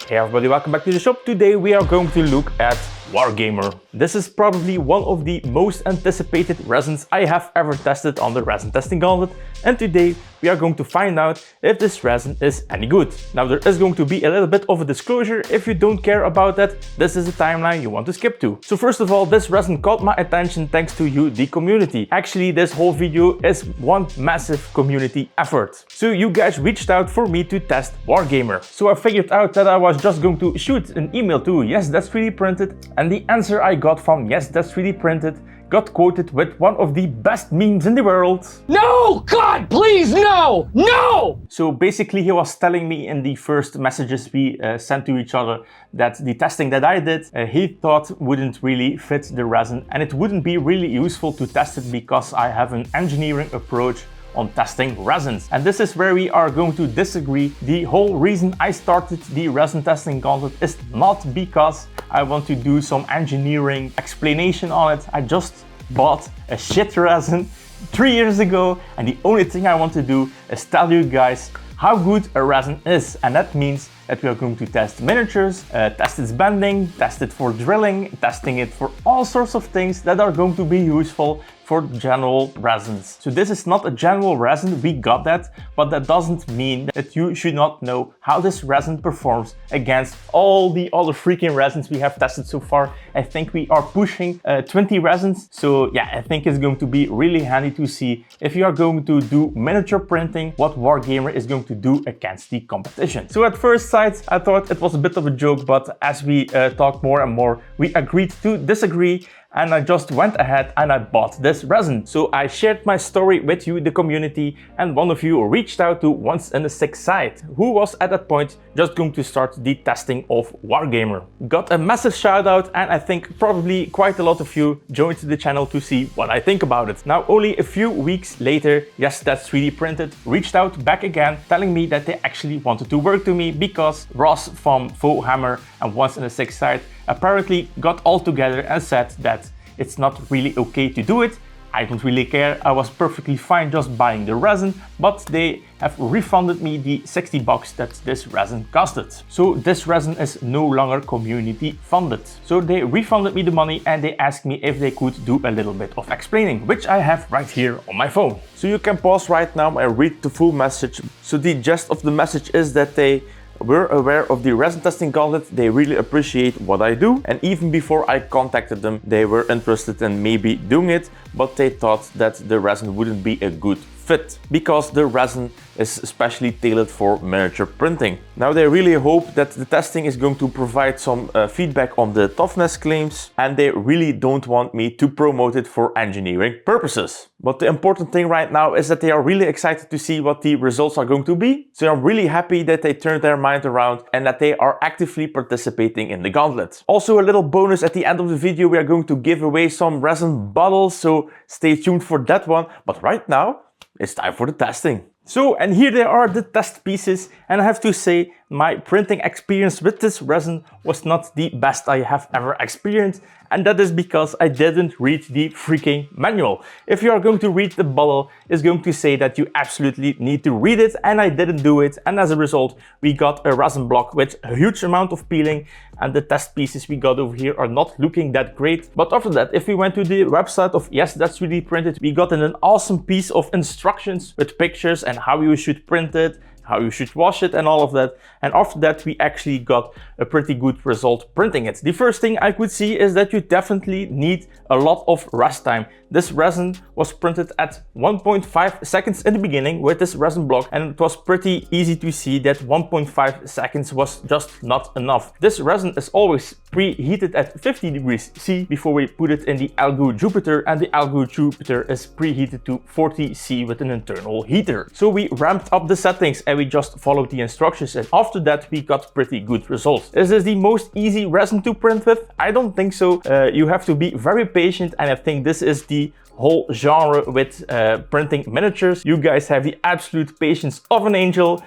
Hey everybody, welcome back to the shop. Today we are going to look at Wargamer. This is probably one of the most anticipated resins I have ever tested on the resin testing gauntlet, and today we are going to find out if this resin is any good. Now there is going to be a little bit of a disclosure. If you don't care about that, this is a timeline you want to skip to. So first of all, this resin caught my attention thanks to you, the community. Actually, this whole video is one massive community effort. So you guys reached out for me to test Wargamer. So I figured out that I was just going to shoot an email to Yes That's 3D Printed, and the answer I got from Yes That's 3D Printed got quoted with one of the best memes in the world. No! God, please, no! No! So basically he was telling me in the first messages we sent to each other that the testing that I did, he thought wouldn't really fit the resin, and it wouldn't be really useful to test it because I have an engineering approach on testing resins. And this is where we are going to disagree. The whole reason I started the resin testing gauntlet is not because I want to do some engineering explanation on it. I just bought a shit resin 3 years ago, and the only thing I want to do is tell you guys how good a resin is. And that means that we are going to test miniatures, test its bending, test it for drilling, testing it for all sorts of things that are going to be useful for general resins. So this is not a general resin, we got that, but that doesn't mean that you should not know how this resin performs against all the other freaking resins we have tested so far. I think we are pushing 20 resins. So yeah, I think it's going to be really handy to see if you are going to do miniature printing, what Wargamer is going to do against the competition. So at first sight, I thought it was a bit of a joke, but as we talked more and more, we agreed to disagree. And I just went ahead and I bought this resin. So I shared my story with you, the community, and one of you reached out to Once in a Six site, who was at that point just going to start the testing of Wargamer. Got a massive shout out, and I think probably quite a lot of you joined the channel to see what I think about it. Now only a few weeks later, Yes That's 3D Printed reached out back again, telling me that they actually wanted to work to me because Ross from Wargamer and Once in a Six site apparently got all together and said that it's not really okay to do it. I don't really care, I was perfectly fine just buying the resin, but they have refunded me the 60 bucks that this resin costed. So this resin is no longer community funded. So they refunded me the money and they asked me if they could do a little bit of explaining, which I have right here on my phone. So you can pause right now and read the full message. So the gist of the message is that they were aware of the resin testing gauntlet, they really appreciate what I do, and even before I contacted them, they were interested in maybe doing it, but they thought that the resin wouldn't be a good fit because the resin is especially tailored for miniature printing. Now they really hope that the testing is going to provide some feedback on the toughness claims, and they really don't want me to promote it for engineering purposes. But the important thing right now is that they are really excited to see what the results are going to be. So I'm really happy that they turned their mind around and that they are actively participating in the gauntlet. Also a little bonus at the end of the video, we are going to give away some resin bottles, so stay tuned for that one. But right now, it's time for the testing. So, and here they are, the test pieces, and I have to say my printing experience with this resin was not the best I have ever experienced, and that is because I didn't read the freaking manual. If you are going to read the bottle, it's going to say that you absolutely need to read it, and I didn't do it, and as a result we got a resin block with a huge amount of peeling, and the test pieces we got over here are not looking that great. But after that, if we went to the website of Yes That's 3D Printed, we got an awesome piece of instructions with pictures and how you should print it, how you should wash it and all of that. And after that, we actually got a pretty good result printing it. The first thing I could see is that you definitely need a lot of rest time. This resin was printed at 1.5 seconds in the beginning with this resin block, and it was pretty easy to see that 1.5 seconds was just not enough. This resin is always preheated at 50 degrees C before we put it in the Algo Jupiter, and the Algo Jupiter is preheated to 40 C with an internal heater. So we ramped up the settings and we just followed the instructions, and after that we got pretty good results. Is this the most easy resin to print with? I don't think so. You have to be very patient, and I think this is the whole genre with printing miniatures. You guys have the absolute patience of an angel.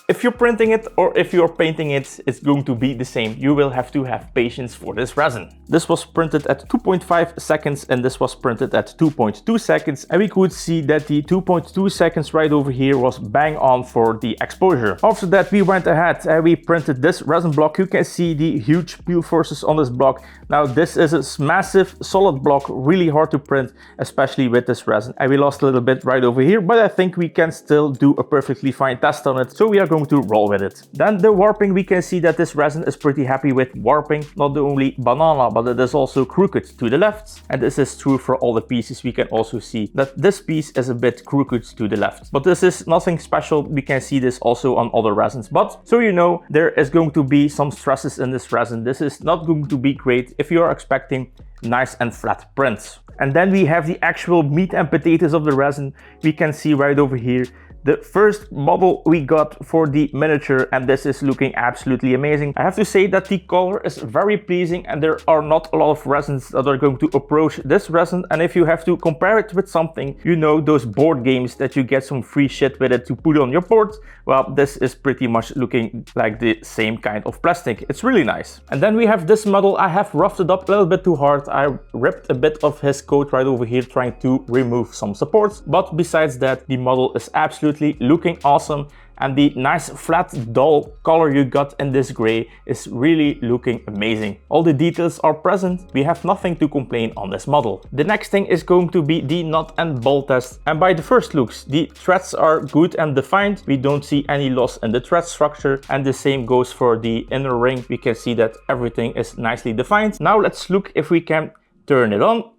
If you're printing it or if you're painting it, it's going to be the same. You will have to have patience for this resin. This was printed at 2.5 seconds and this was printed at 2.2 seconds. And we could see that the 2.2 seconds right over here was bang on for the exposure. After that, we went ahead and we printed this resin block. You can see the huge peel forces on this block. Now, this is a massive solid block, really hard to print, especially with this resin. And we lost a little bit right over here, but I think we can still do a perfectly fine test on it. So we are going to roll with it. Then the warping, we can see that this resin is pretty happy with warping, not the only banana, but it is also crooked to the left. And this is true for all the pieces. We can also see that this piece is a bit crooked to the left, but this is nothing special. We can see this also on other resins, but so you know, there is going to be some stresses in this resin. This is not going to be great if you are expecting nice and flat prints. And then we have the actual meat and potatoes of the resin. We can see right over here the first model we got for the miniature, and this is looking absolutely amazing. I have to say that the color is very pleasing and there are not a lot of resins that are going to approach this resin. And if you have to compare it with something, you know, those board games that you get some free shit with it to put on your board, well, this is pretty much looking like the same kind of plastic. It's really nice. And then we have this model. I have roughed it up a little bit too hard. I ripped a bit of his coat right over here trying to remove some supports, but besides that, the model is absolutely looking awesome, and the nice flat dull color you got in this gray is really looking amazing. All the details are present. We have nothing to complain on this model. The next thing is going to be the nut and bolt test, and by the first looks, the threads are good and defined. We don't see any loss in the thread structure, and the same goes for the inner ring. We can see that everything is nicely defined. Now let's look if we can turn it on.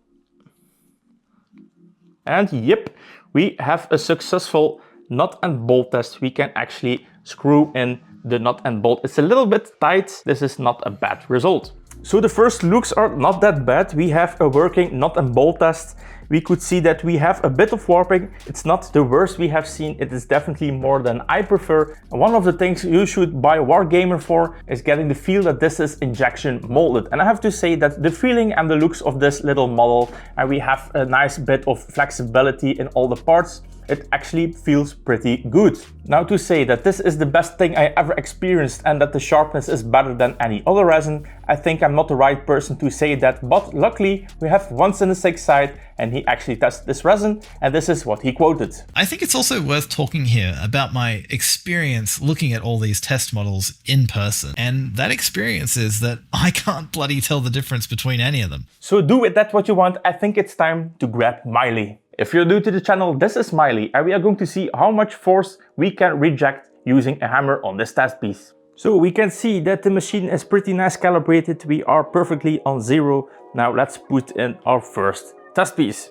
And yep, we have a successful nut and bolt test. We can actually screw in the nut and bolt. It's a little bit tight. This is not a bad result. So the first looks are not that bad. We have a working nut and bolt test. We could see that we have a bit of warping. It's not the worst we have seen. It is definitely more than I prefer. And one of the things you should buy Wargamer for is getting the feel that this is injection molded. And I have to say that the feeling and the looks of this little model, and we have a nice bit of flexibility in all the parts, it actually feels pretty good. Now, to say that this is the best thing I ever experienced and that the sharpness is better than any other resin, I think I'm not the right person to say that, but luckily we have Once in the Six side and he actually tested this resin and this is what he quoted. I think it's also worth talking here about my experience looking at all these test models in person, and that experience is that I can't bloody tell the difference between any of them. So do with that what you want. I think it's time to grab Miley. If you're new to the channel, this is Miley, and we are going to see how much force we can reject using a hammer on this test piece. So we can see that the machine is pretty nice calibrated. We are perfectly on 0. Now let's put in our first test piece.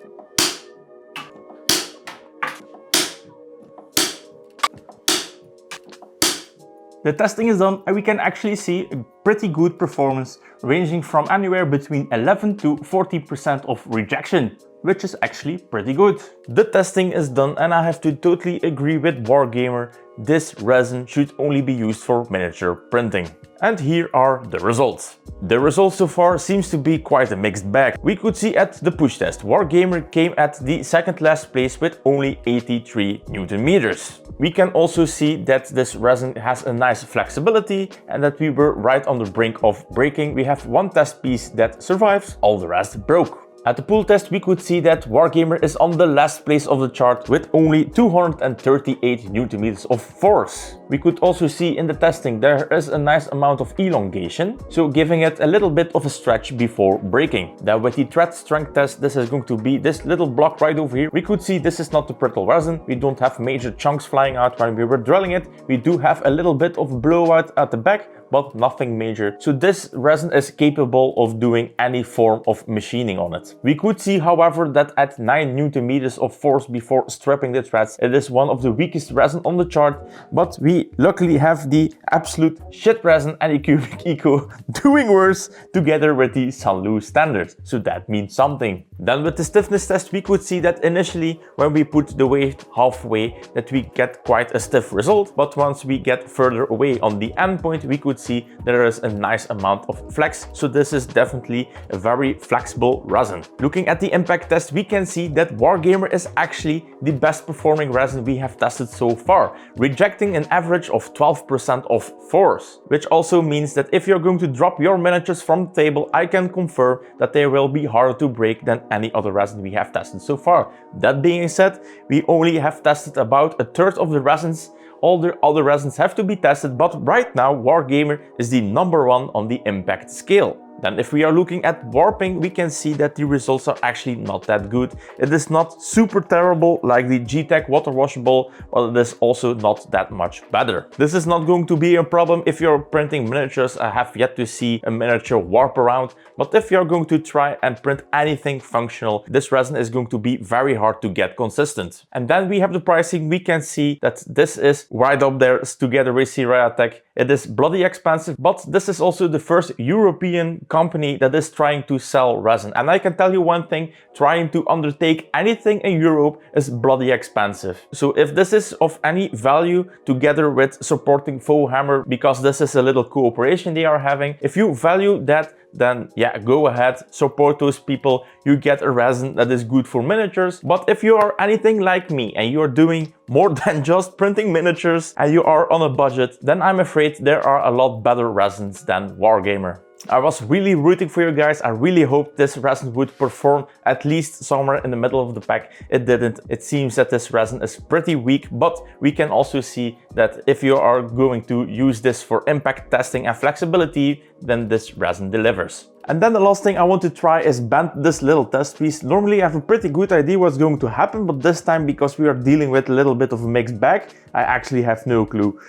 The testing is done and we can actually see a pretty good performance ranging from anywhere between 11 to 40% of rejection, which is actually pretty good. The testing is done and I have to totally agree with Wargamer. This resin should only be used for miniature printing. And here are the results. The results so far seems to be quite a mixed bag. We could see at the push test, Wargamer came at the second last place with only 83 Newton meters. We can also see that this resin has a nice flexibility and that we were right on the brink of breaking. We have one test piece that survives, all the rest broke. At the pull test, we could see that Wargamer is on the last place of the chart with only 238 Newton meters of force. We could also see in the testing there is a nice amount of elongation, so giving it a little bit of a stretch before breaking. Then with the thread strength test, this is going to be this little block right over here. We could see this is not the brittle resin. We don't have major chunks flying out when we were drilling it. We do have a little bit of blowout at the back, but nothing major. So this resin is capable of doing any form of machining on it. We could see, however, that at 9 Newton meters of force before stripping the threads, it is one of the weakest resin on the chart, but we luckily have the absolute shit resin Anycubic Eco doing worse together with the Sanlu standard. So that means something. Then with the stiffness test, we could see that initially when we put the weight halfway that we get quite a stiff result, but once we get further away on the end point, we could could see there is a nice amount of flex. So this is definitely a very flexible resin. Looking at the impact test, we can see that Wargamer is actually the best performing resin we have tested so far, rejecting an average of 12% of force, which also means that if you're going to drop your miniatures from the table, I can confirm that they will be harder to break than any other resin we have tested so far. That being said, we only have tested about a third of the resins. All the other resins have to be tested, but right now Wargamer is the #1 on the impact scale. Then if we are looking at warping, we can see that the results are actually not that good. It is not super terrible like the G-Tech water washable, but it is also not that much better. This is not going to be a problem if you're printing miniatures. I have yet to see a miniature warp around, but if you're going to try and print anything functional, this resin is going to be very hard to get consistent. And then we have the pricing. We can see that this is right up there together with Tech. It is bloody expensive, but this is also the first European company that is trying to sell resin. And I can tell you one thing, trying to undertake anything in Europe is bloody expensive. So if this is of any value together with supporting Wargamer, because this is a little cooperation they are having, if you value that, then yeah, go ahead, support those people. You get a resin that is good for miniatures. But if you are anything like me and you're doing more than just printing miniatures and you are on a budget, then I'm afraid there are a lot better resins than Wargamer. I was really rooting for you guys. I really hoped this resin would perform at least somewhere in the middle of the pack. It didn't. It seems that this resin is pretty weak, but we can also see that if you are going to use this for impact testing and flexibility, then this resin delivers. And then the last thing I want to try is bend this little test piece. Normally I have a pretty good idea what's going to happen, but this time, because we are dealing with a little bit of a mixed bag, I actually have no clue.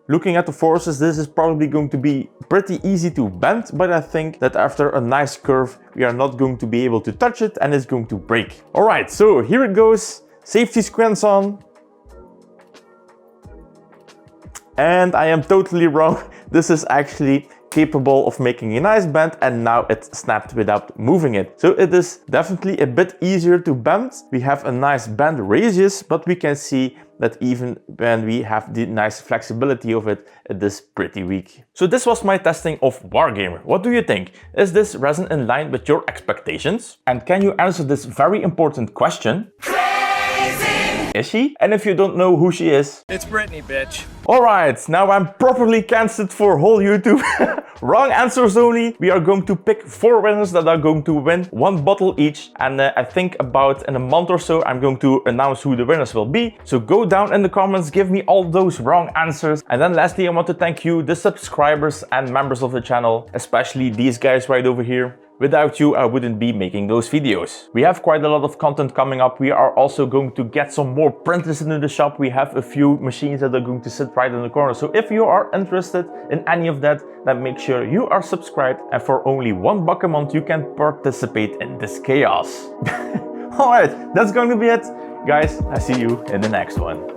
Looking at the forces, this is probably going to be pretty easy to bend, but I think that after a nice curve, we are not going to be able to touch it and it's going to break. All right, so here it goes. Safety squints on. And I am totally wrong. This is actually capable of making a nice bend, and now it snapped without moving it. So it is definitely a bit easier to bend. We have a nice bend radius, but we can see that even when we have the nice flexibility of it, it is pretty weak. So this was my testing of Wargamer. What do you think? Is this resin in line with your expectations? And can you answer this very important question? Is she? And if you don't know who she is, It's Brittany, bitch. alright, now I'm properly cancelled for whole YouTube. Wrong answers only. We are going to pick 4 winners that are going to win 1 bottle each. And I think about in a month or so, I'm going to announce who the winners will be. So go down in the comments, give me all those wrong answers. And then lastly, I want to thank you, the subscribers and members of the channel, especially these guys right over here. Without you, I wouldn't be making those videos. We have quite a lot of content coming up. We are also going to get some more printers into the shop. We have a few machines that are going to sit right in the corner. So if you are interested in any of that, then make sure you are subscribed. And for only $1 a month, you can participate in this chaos. Alright, that's going to be it. Guys, I see you in the next one.